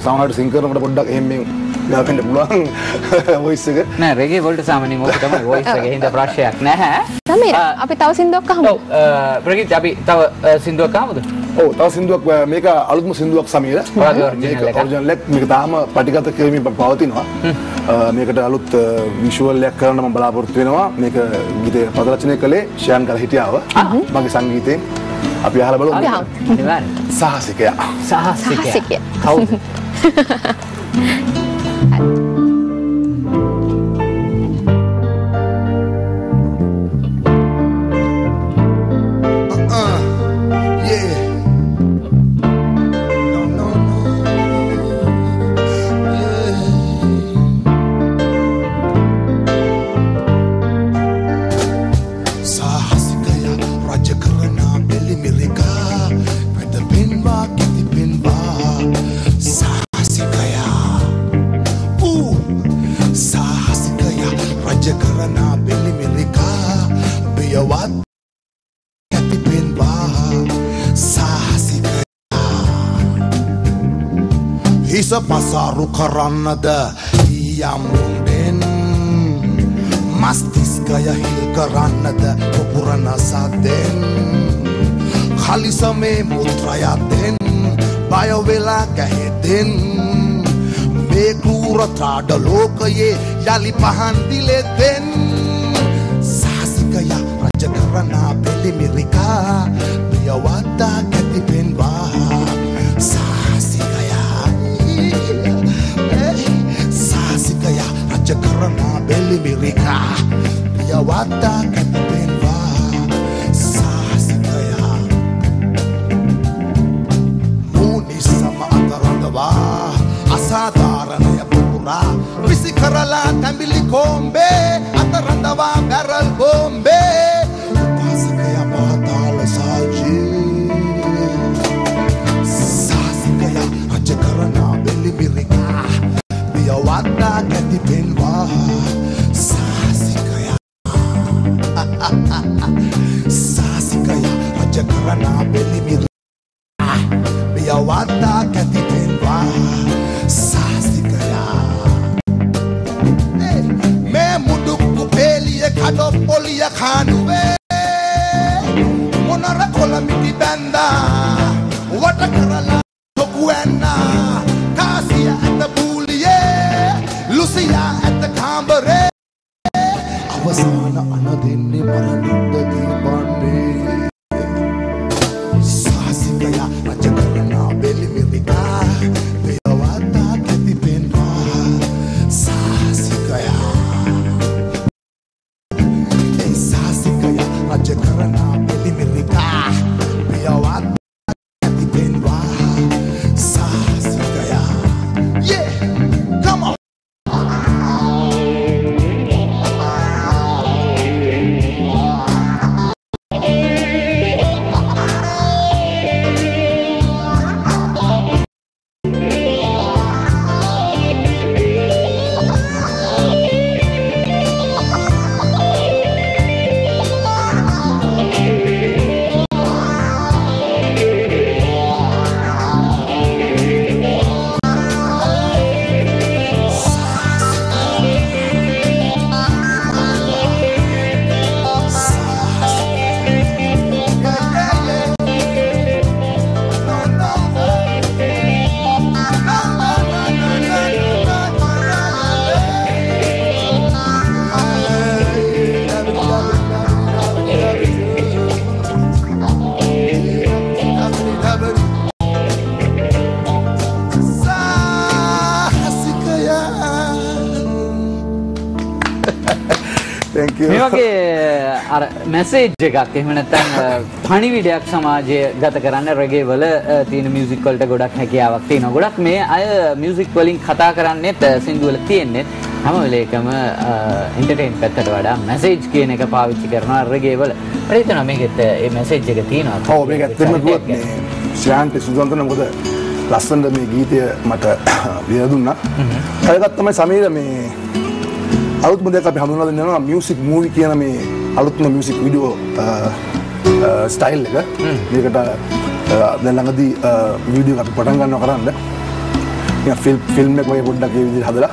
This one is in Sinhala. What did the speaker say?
සමහරවිට සිං කරනකොට පොඩ්ඩක් එහෙම ගාපෙන්න පුළුවන් වොයිස් එක. නෑ රෙගේ වලට සාමාන්‍යයෙන් ඕක තමයි වොයිස් එක. හින්දා ප්‍රශ්නයක් නැහැ. සමීර අපි තව සින්දුවක් අහමු. ඔව් ප්‍රගීත් අපි තව සින්දුවක් අහමුද? ඔව් තව සින්දුවක් මේක අලුත්ම සින්දුවක් සමීර. ඔයාගේ ඔරිජිනල් එක. ඔරිජිනල් එක මේක තාම පටිගත කරමින් පවතිනවා. මේකට අලුත් විෂුවල් එකක් කරන්න මම බලාපොරොත්තු වෙනවා. මේක ගීතේ පද රචනය කළේ ෂයන් කරහිටියාව. මගේ සංගීතයෙන් අපි අහලා බලමු. අනිවාර්යයෙන්. සාහසිකයා. සාහසිකයා. කවුද? Pasaru karannada yamunden mastiskaya hil karannada popurana saden khalisame mutraya den baya vela kahden me kura thada lokaye yali pahan dile den sahasikaya rajakarana beli mirika biyawata katipenwa Sahasikaya Rajakarana Beli Mirika Biyawata Katipenwa Sahasikaya Muni sama Atarandava Asadarana Pura Visikarala Tambili Kombe Atarandava Barrel Kombe Sahasikaya Patala Saji Sahasikaya Rajakarana Beli Mirika Biyawata Katipenwa Sahasikaya Sahasikaya Rajakarana Beli Mirika Biyawata Katipenwa Sahasikaya Me muduku peli ya kado poli ya kanuwe Monara kola miti banda Watakarala tokuena Kasia at the Lucia at the Cambere Avasana anadinni maranunda deepande Sahasikaya Rajakarana Beli Mirika Biyawata Katipenwa Sahasikaya Sahasikaya Rajakarana Beli Mirika Biyawata Katipenwa Sahasikaya Yeah, come on. මේ වගේ අර මැසේජ් එකක් එහෙම නැත්නම් පණිවිඩයක් සමාජය ගත කරන්න රෙගේ වල තියෙන මියුසික් වලට ගොඩක් හැකියාවක් තියෙනවා. ගොඩක් මේ අය මියුසික් වලින් කතා කරන්නේත් සින්දු වල තියෙන්නේ හැම වෙලේකම එන්ටර්ටේන් පැත්තට වඩා මැසේජ් කියන එක පාවිච්චි කරනවා රෙගේ වල. මට හිතෙනවා මේකෙත් මේ මැසේජ් එක තියෙනවා. ඔව් මේක ඇත්තටම කිව්වොත් මේ ශ්‍රාන්ති සුදන්තන මොකද ලස්සනට මේ ගීතය මට වියදුණා. ඒකත් තමයි සමීර මේ අලුත්ම දෙයක් අපි හඳුන්වලා දෙන්නවා මියුසික් මූවි කියන මේ අලුත්ම මියුසික් වීඩියෝ ස්ටයිල් එක. මේකට දැන් ළඟදී වීඩියෝ එක අපි පටන් ගන්නවා කරන්න. ෆිල්ම් එක වගේ පොඩ්ඩක් ඒ විදිහට හදලා